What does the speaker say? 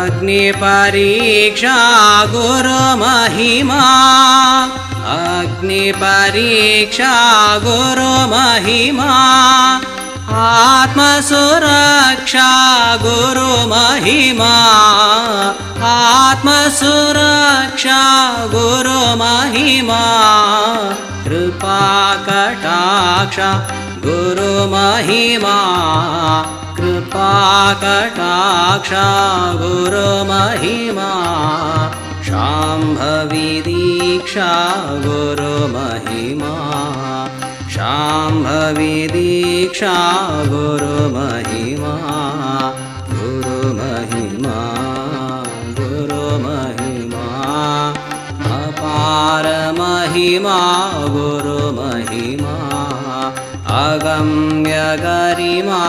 अग्निपरीक्षा गुरुमहिमा अग्निपरीक्षा गुरुमहिमा आत्मसुरक्षा गुरुमहिमा आत्मसुरक्षा गुरुमहिमा कृपाकटाक्ष गुरुमहिमा कृपाकटाक्ष गुरुमहिमा शाम्भवी दीक्षा गुरुमहिमा शाम्भवी दीक्षा गुरुमहिमा गुरुमहिमा गुरुमहिमा अपारमहिमा गुरुमहिमा अगम्य गरिमा